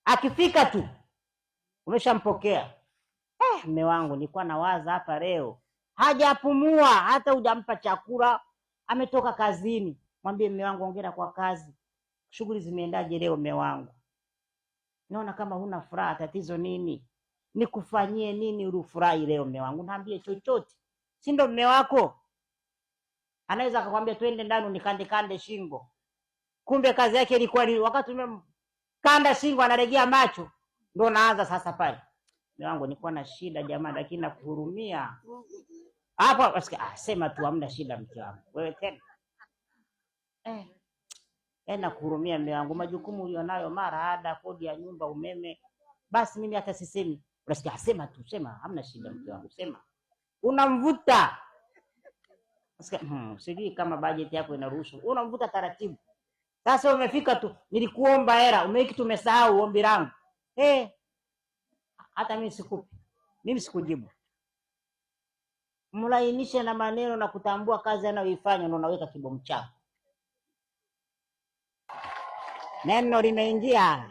Akifika tu umeshampokea. Mume wangu nilikuwa nawaza hapa leo, hajapumua hata hujampa chakula, ametoka kazini. Mwambie mume wangu hongera kwa kazi, shughuli zimeendaje leo mume wangu? Naona kama huna furaha, tatizo nini? Nikufanyie nini ili ufurahi leo mume wangu? Naambie chochote, si ndo mume wako? Anaweza akakwambia twende ndani unikande kande shingo, kumbe kazi yake ilikuwa ni wakati umemkanda shingo anaregea macho, ndo naanza sasa pale, mume wangu nilikuwa na shida jamani, lakini nakuhurumia. Hapo basikia sema tu hamna shida mke wangu. Wewe tena nakuhurumia mume wangu, majukumu ulionayo, mara ada, kodi ya nyumba, umeme, basi mimi hata sisemi. Unasikia sema tu, sema hamna shida mke wangu, sema. Unamvuta. Sijui kama bajeti yako inaruhusu. Unamvuta taratibu. Sasa umefika tu, nilikuomba hela, umeiki tumesahau ombi langu. Hata mimi sikupi. Mimi sikujibu. Mlainishe na maneno na kutambua kazi anayoifanya, ndio unaweka kibomu chako. Neno limeingia.